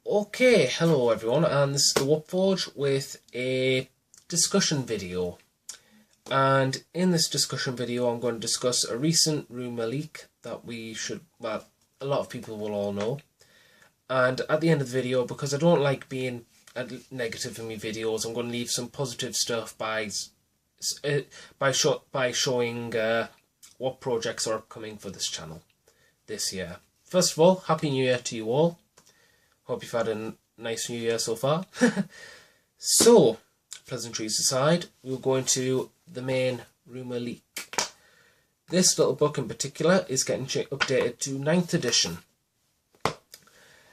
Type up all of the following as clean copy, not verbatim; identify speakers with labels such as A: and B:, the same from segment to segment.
A: Okay, hello everyone, and this is the Warforge with a discussion video. And in this discussion video, I'm going to discuss a recent rumour leak that a lot of people will all know. And at the end of the video, because I don't like being negative in my videos, I'm going to leave some positive stuff by showing what projects are upcoming for this channel this year. First of all, Happy New Year to you all. Hope you've had a nice new year so far. So, pleasantries aside, we'll go into the main rumour leak. This little book in particular is getting updated to 9th edition.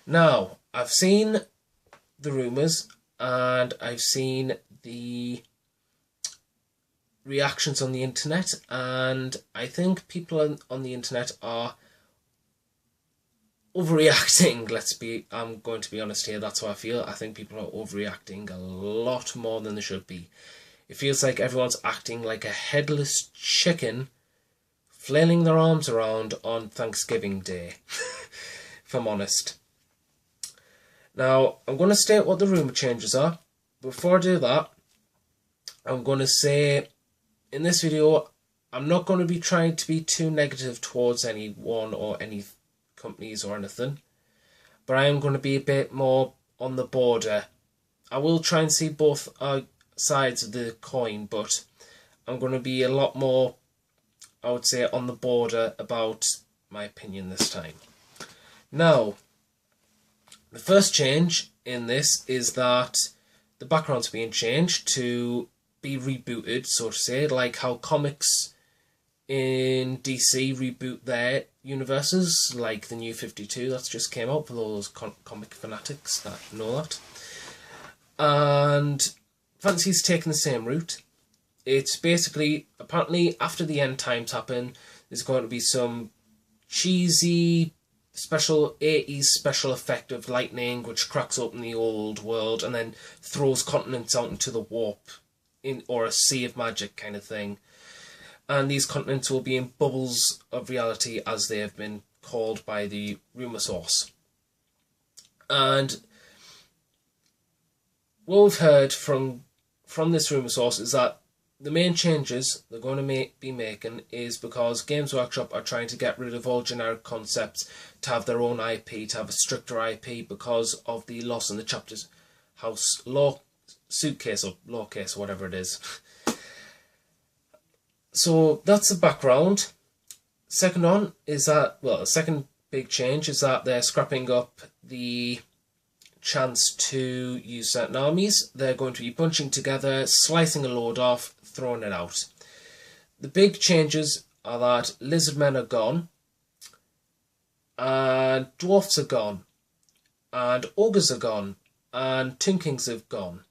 A: Now, I've seen the rumours and I've seen the reactions on the internet, and I think people on the internet are overreacting. I'm going to be honest here, that's how I feel. I think people are overreacting a lot more than they should be. It feels like everyone's acting like a headless chicken, flailing their arms around on Thanksgiving Day, if I'm honest. Now, I'm going to state what the rumour changes are. Before I do that, I'm going to say, in this video, I'm not going to be trying to be too negative towards anyone or any companies or anything, but I am going to be a bit more on the border. I will try and see both sides of the coin, but I'm going to be a lot more, I would say, on the border about my opinion this time. Now, the first change in this is that the background's being changed to be rebooted, so to say, like how comics in DC reboot their universes, like the New 52 that's just came out for those comic fanatics that know that. And Fantasy's taken the same route. It's basically, apparently, after the end times happen, there's going to be some cheesy special 80s special effect of lightning which cracks open the old world and then throws continents out into the warp or a sea of magic kind of thing. And these continents will be in bubbles of reality, as they have been called by the rumour source. And what we've heard from this rumour source is that the main changes they're going to be making is because Games Workshop are trying to get rid of all generic concepts to have their own IP, to have a stricter IP because of the loss in the Chapters House suitcase or law case, whatever it is. So that's the background. Second on is that, the second big change is that they're scrapping up the chance to use certain armies. They're going to be bunching together, slicing a load off, throwing it out. The big changes are that lizardmen are gone, and dwarfs are gone, and ogres are gone, and tomb kings have gone.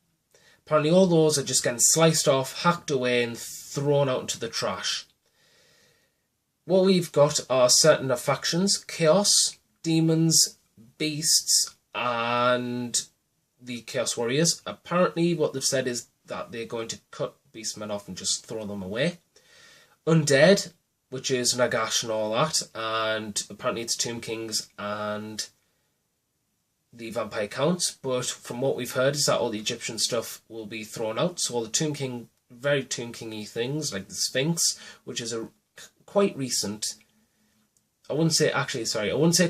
A: Apparently all those are just getting sliced off, hacked away, and thrown out into the trash. What we've got are certain factions: chaos, demons, beasts, and the chaos warriors. Apparently what they've said is that they're going to cut beastmen off and just throw them away. Undead, which is Nagash and all that, and apparently it's tomb kings and the vampire counts, but from what we've heard is that all the Egyptian stuff will be thrown out, so all the very Tomb King-y things, like the Sphinx, which is a quite recent, I wouldn't say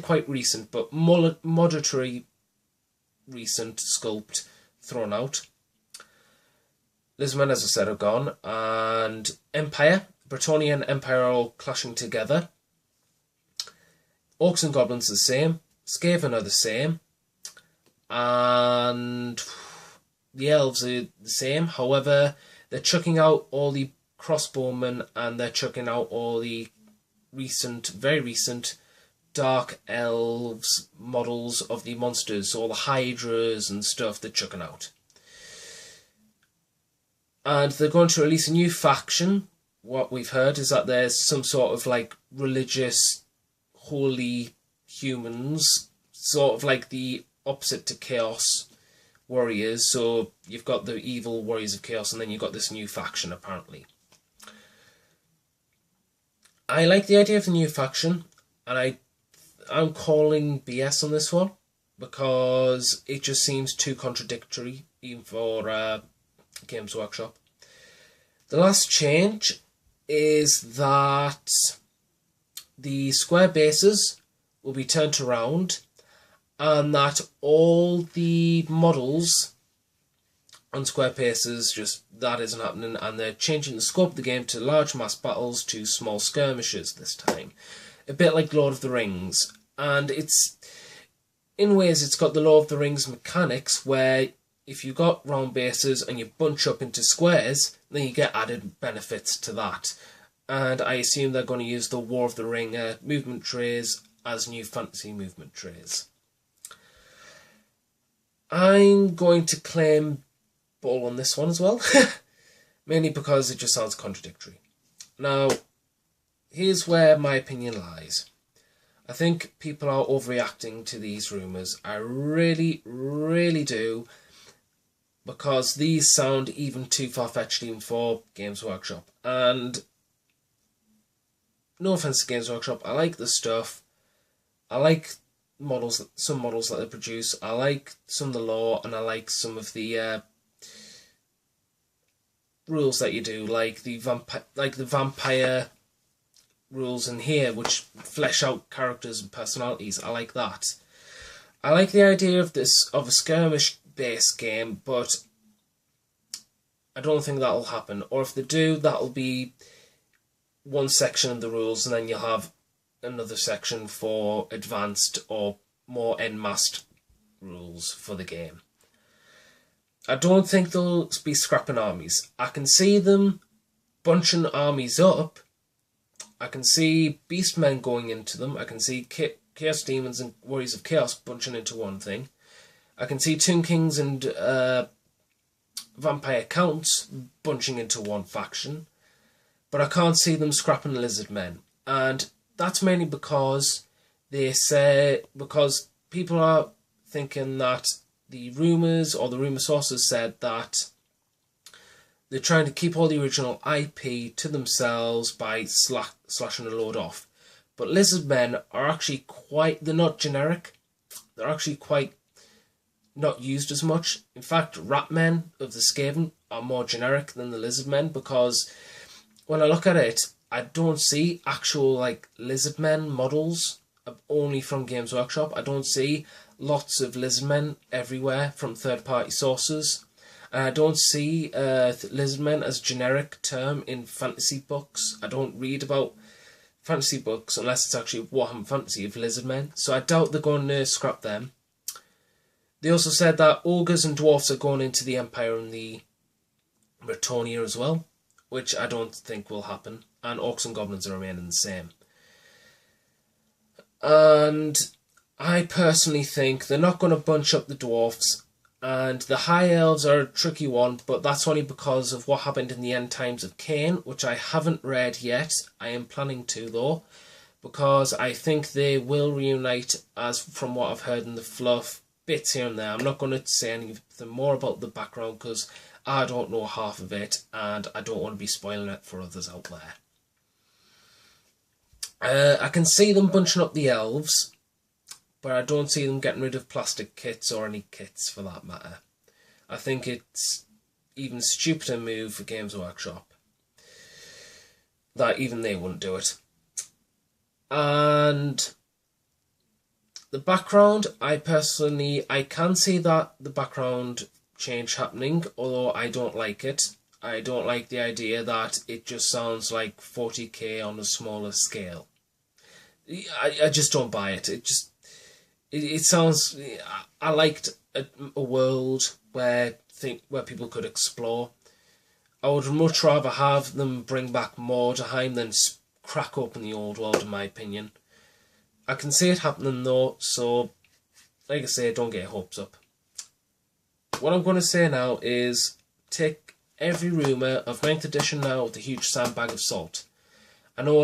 A: quite recent, but moderately recent sculpt thrown out. Lizardmen, as I said, are gone, and Empire, Bretonnian Empire are all clashing together. Orcs and Goblins are the same, Skaven are the same, and the elves are the same. However, they're chucking out all the crossbowmen and they're chucking out all the very recent dark elves models of the monsters, all the hydras and stuff they're chucking out. And they're going to release a new faction. What we've heard is that there's some sort of like religious holy humans, sort of like the opposite to chaos warriors. So you've got the evil warriors of chaos, and then you've got this new faction apparently. I like the idea of the new faction, and I'm calling BS on this one. because it just seems too contradictory, even for Games Workshop. The last change is that the square bases will be turned around, and that all the models on square bases, just that isn't happening, and they're changing the scope of the game to large mass battles to small skirmishes this time. A bit like Lord of the Rings, and in ways it's got the Lord of the Rings mechanics where if you got round bases and you bunch up into squares, then you get added benefits to that. And I assume they're going to use the War of the Ring movement trays as new fantasy movement trays. I'm going to claim ball on this one as well, mainly because it just sounds contradictory. Now, here's where my opinion lies. I think people are overreacting to these rumours. I really, really do, because these sound even too far-fetched even for Games Workshop. And no offence to Games Workshop, I like the stuff. I like some models that they produce. I like some of the lore, and I like some of the rules that you do, like the vampire rules in here, which flesh out characters and personalities. I like that. I like the idea of a skirmish-based game, but I don't think that'll happen. Or if they do, that'll be one section of the rules, and then you'll have another section for advanced or more en masse rules for the game. I don't think they'll be scrapping armies. I can see them bunching armies up. I can see beastmen going into them. I can see chaos demons and warriors of chaos bunching into one thing. I can see Tomb Kings and vampire counts bunching into one faction. But I can't see them scrapping lizard men. And that's mainly because people are thinking that the rumours or the rumour sources said that they're trying to keep all the original IP to themselves by slashing a load off. But lizard men are actually they're not generic. They're actually quite not used as much. In fact, rat men of the Skaven are more generic than the lizard men, because when I look at it, I don't see actual lizard men models only from Games Workshop. I don't see lots of lizard men everywhere from third-party sources. And I don't see lizard men as a generic term in fantasy books. I don't read about fantasy books unless it's actually Warhammer Fantasy of lizard men. So I doubt they're going to scrap them. They also said that ogres and dwarfs are going into the Empire and the Bretonnia as well, which I don't think will happen. And orcs and goblins are remaining the same. And I personally think they're not going to bunch up the dwarfs, and the high elves are a tricky one, but that's only because of what happened in the End Times of Cain, which I haven't read yet. I am planning to though, because I think they will reunite, as from what I've heard in the fluff, bits here and there. I'm not going to say anything more about the background because I don't know half of it, and I don't want to be spoiling it for others out there. I can see them bunching up the elves, but I don't see them getting rid of plastic kits or any kits for that matter. I think it's even stupider move for Games Workshop that even they wouldn't do it. And the background, I can see that the background change happening, although I don't like it. I don't like the idea that it just sounds like 40k on a smaller scale. I just don't buy it. It sounds. I liked a world where people could explore. I would much rather have them bring back Mordheim than crack open the old world, in my opinion. I can see it happening though, so like I say, don't get your hopes up. What I'm going to say now is take every rumour of 9th edition now with a huge sandbag of salt. I know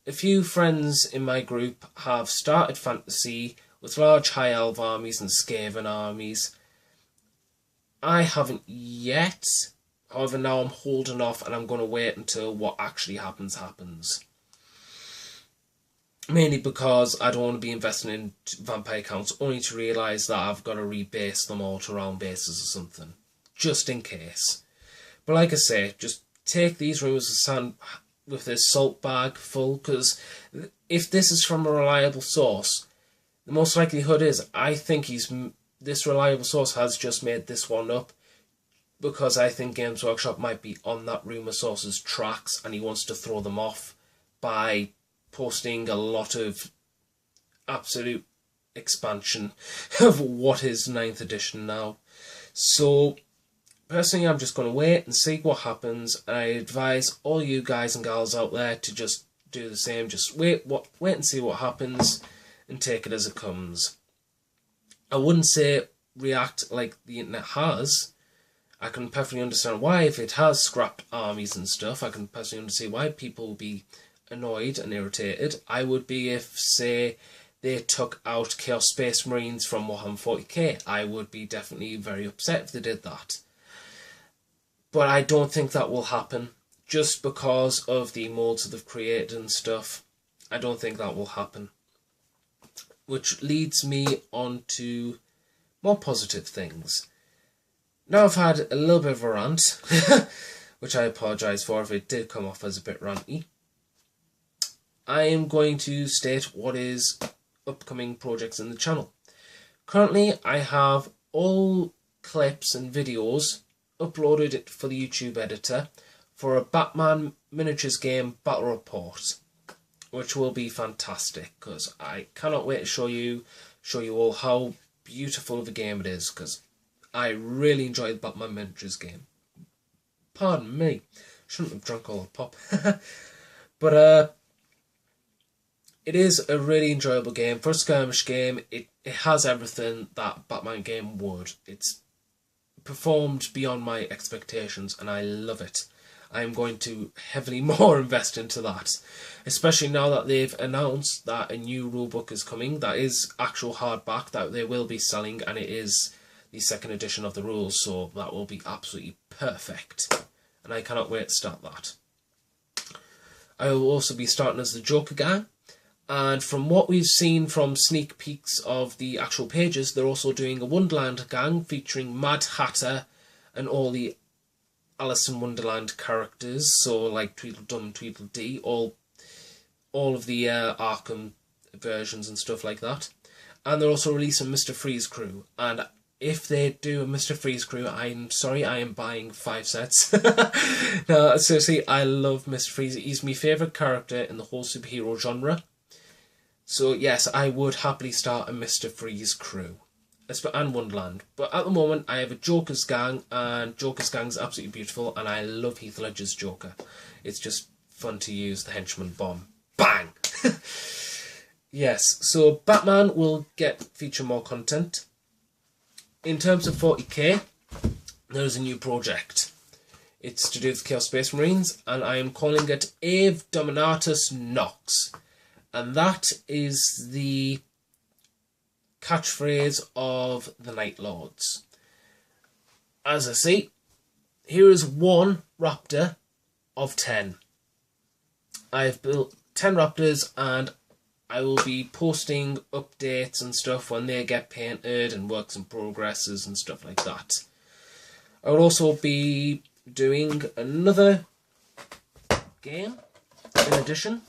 A: a few friends in my group have started fantasy with large high elf armies and Skaven armies. I haven't yet. However, now I'm holding off and I'm going to wait until what actually happens. Mainly because I don't want to be investing in vampire counts only to realise that I've got to rebase them all to round bases or something. Just in case. But like I say, just take these rumours of sand with this salt bag full, because if this is from a reliable source, the most likelihood is I think this reliable source has just made this one up, because I think Games Workshop might be on that rumour source's tracks and he wants to throw them off by posting a lot of absolute expansion of what is 9th edition now. So personally, I'm just going to wait and see what happens. And I advise all you guys and gals out there to just do the same. Just wait and see what happens and take it as it comes. I wouldn't say react like the internet has. I can perfectly understand why, if it has scrapped armies and stuff, I can perfectly understand why people will be annoyed and irritated. I would be if, say, they took out Chaos Space Marines from Warhammer 40k. I would be definitely very upset if they did that. But I don't think that will happen, just because of the molds that they've created and stuff. I don't think that will happen. Which leads me on to more positive things. Now I've had a little bit of a rant, which I apologise for if it did come off as a bit ranty. I am going to state what is upcoming projects in the channel. Currently, I have all clips and videos uploaded for the YouTube editor for a Batman miniatures game battle report, which will be fantastic, because I cannot wait to show you all how beautiful of a game it is, because I really enjoy the Batman miniatures game. Pardon me, shouldn't have drunk all the pop. But it is a really enjoyable game. For a skirmish game, it has everything that Batman game would. It's performed beyond my expectations and I love it. I am going to heavily more invest into that, especially now that they've announced that a new rulebook is coming that is actual hardback that they will be selling, and it is the 2nd edition of the rules, so that will be absolutely perfect and I cannot wait to start that. I will also be starting as the Joker gang. And from what we've seen from sneak peeks of the actual pages, they're also doing a Wonderland gang featuring Mad Hatter and all the Alice in Wonderland characters. So like Tweedledum, Tweedledee, all of the Arkham versions and stuff like that. And they're also releasing Mr. Freeze crew. And if they do a Mr. Freeze crew, I'm sorry, I am buying 5 sets. No, seriously, I love Mr. Freeze. He's my favourite character in the whole superhero genre. So yes, I would happily start a Mr. Freeze crew and Wonderland. But at the moment, I have a Joker's gang, and Joker's gang's absolutely beautiful, and I love Heath Ledger's Joker. It's just fun to use the henchman bomb. Bang! Yes, so Batman will feature more content. In terms of 40k, there's a new project. It's to do with Chaos Space Marines, and I am calling it Ave Dominatus Nox. And that is the catchphrase of the Night Lords. As I say, here is one raptor of 10. I've built 10 raptors and I will be posting updates and stuff when they get painted and works in progresses and stuff like that. I will also be doing another game in addition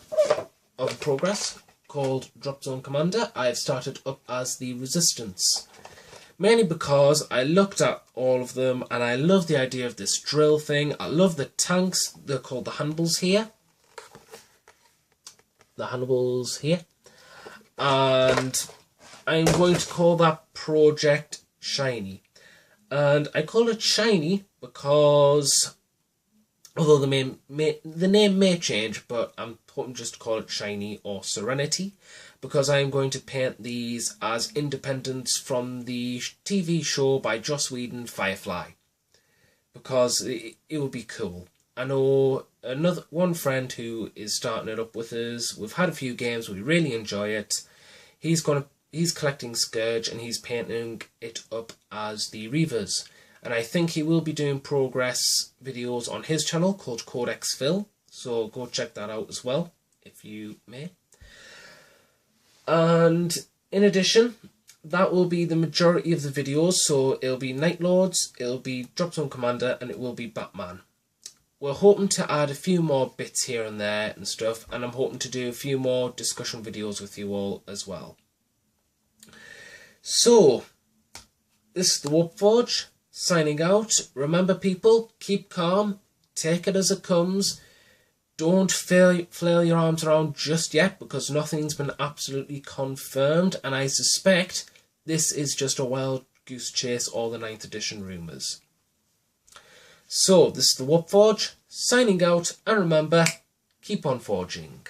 A: of progress called Drop Zone Commander. I have started up as the Resistance, mainly because I looked at all of them and I love the idea of this drill thing. I love the tanks. They're called the Hannibals here. The Hannibals here. And I'm going to call that project Shiny. And I call it Shiny because, although the name may change, but I'm hoping just to call it Shiny or Serenity, because I'm going to paint these as independents from the TV show by Joss Whedon, Firefly, because it would be cool. I know one friend who is starting it up with us. We've had a few games, we really enjoy it. He's collecting Scourge and he's painting it up as the Reavers. And I think he will be doing progress videos on his channel called Codex Phil. So go check that out as well, if you may. And in addition, that will be the majority of the videos. So it'll be Night Lords, it'll be Drop Zone Commander, and it will be Batman. We're hoping to add a few more bits here and there and stuff, and I'm hoping to do a few more discussion videos with you all as well. So, this is the Warpforge, signing out. Remember people, keep calm, take it as it comes. Don't flail your arms around just yet, because nothing's been absolutely confirmed, and I suspect this is just a wild goose chase or the 9th edition rumours. So, this is the Warpforge, signing out, and remember, keep on forging.